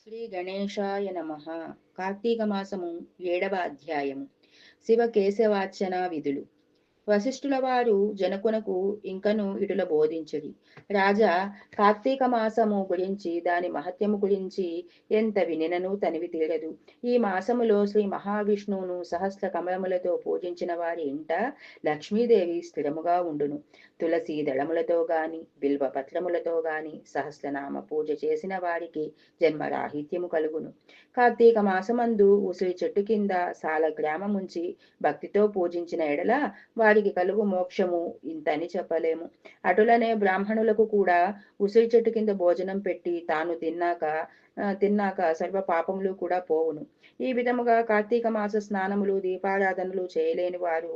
శ్రీ గణేశాయ నమః. కార్తీక మాసము 7వ అధ్యాయము. శివ కేశవార్చన విధులు. వశిష్ఠుల వారు జనకునకు ఇంకను ఇటుల బోధించిరి. రాజా, కార్తీక మాసము గురించి దాని మహత్యము గురించి ఎంత వినినను తనివి తీరదు. ఈ మాసములో శ్రీ మహావిష్ణువును సహస్ర కమలములతో పూజించిన వారి ఇంట లక్ష్మీదేవి స్థిరముగా ఉండును. తులసి దళములతో గాని బిల్వ పత్రములతో గాని సహస్రనామ పూజ చేసిన వారికి జన్మరాహిత్యము కలుగును. కార్తీక మాసమందు ఉసిరి చెట్టు కింద సాల గ్రామముంచి భక్తితో పూజించిన ఎడల వారికి కలుగు మోక్షము ఇంతని చెప్పలేము. అటులనే బ్రాహ్మణులకు కూడా ఉసిరి చెట్టు కింద భోజనం పెట్టి తాను తిన్నాక సర్వ పాపములు కూడా పోవును. ఈ విధముగా కార్తీక మాస స్నానములు దీపారాధనలు చేయలేని వారు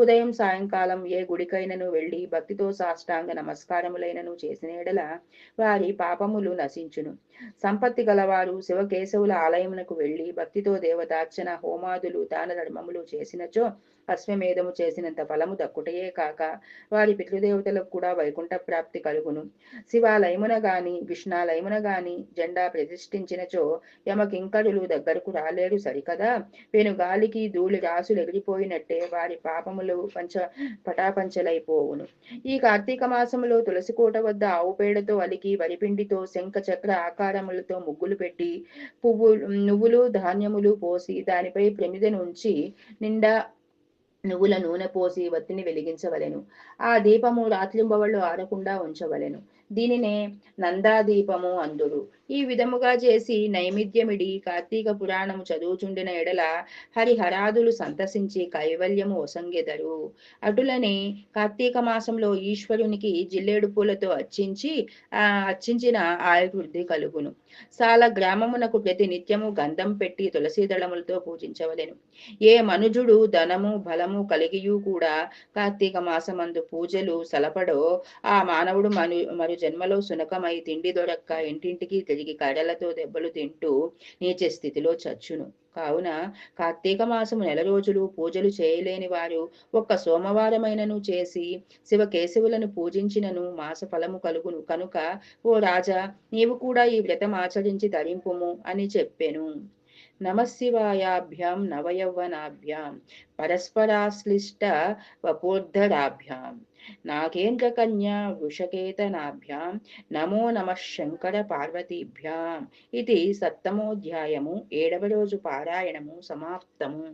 ఉదయం సాయంకాలం ఏ గుడికైనను వెళ్లి భక్తితో సాష్టాంగ నమస్కారములైనను చేసిన ఎడల వారి పాపములు నశించును. సంపత్తి గలవారు శివకేశవుల ఆలయమునకు వెళ్లి భక్తితో దేవతార్చన హోమాదులు దాన ధర్మములు చేసినచో అశ్వమేధము చేసినంత ఫలము దక్కుటయే కాక వారి పితృదేవతలకు కూడా వైకుంఠ ప్రాప్తి కలుగును. శివాలయమున గాని విష్ణాలయమున గాని జెండా ప్రతిష్ఠించినచో యమకింకరులు దగ్గరకు రాలేరు సరికదా. పెనుగాలికి ధూళి రాసులు ఎగిరిపోయినట్టే వారి పాపములు పటాపంచలైపోవును. ఈ కార్తీక మాసములో తులసి కోట వద్ద ఆవు పేడతో అలికి వరిపిండితో శంఖ చక్ర ఆకారములతో ముగ్గులు పెట్టి నువ్వులు ధాన్యములు పోసి దానిపై ప్రమిదనుంచి నిండా నువ్వుల నూనె పోసి వత్తిని వెలిగించవలెను. ఆ దీపము రాత్రింబవళ్ళు ఆరకుండా ఉంచవలెను. దీనినే నందాదీపము అందురు. ఈ విధముగా చేసి నైమిద్యమిడి కార్తీక పురాణము చదువుచుండిన ఎడల హరిహరాదులు సంతసించి కైవల్యము ఒసంగెదరు. అటులనే కార్తీక మాసంలో ఈశ్వరునికి జిల్లేడు పూలతో అర్చించిన ఆయుర్వృద్ధి కలుగును. సాల గ్రామమునకు ప్రతి నిత్యము గంధం పెట్టి తులసి దళములతో పూజించవలెను. ఏ మనుజుడు ధనము బలము కలిగియూ కూడా కార్తీక మాసమందు పూజలు సలపడో ఆ మానవుడు మరు జన్మలో సునకమై తిండి దొరక్క ఇంటింటికి తిరిగి కర్రలతో దెబ్బలు తింటూ నీచ స్థితిలో చచ్చును. కావున కార్తీక మాసము 9 రోజులు పూజలు చేయలేని వారు ఒక్క సోమవారమైనను చేసి శివకేశవులను పూజించినను మాస ఫలము కలుగును కనుక ఓ రాజా, నీవు కూడా ఈ వ్రతం ఆచరించి తరింపుము అని చెప్పెను. నమశివాయాభ్యాం నవయౌవనాభ్యాం పరస్పరాశ్లిష్ట వపోర్ధరాభ్యాం నాగేంద్రకన్యా వృషకేతనాభ్యాం నమో నమః శంకర పార్వతీభ్యాం. ఇది 7వ అధ్యాయము 7వ రోజు పారాయణము సమాప్తము.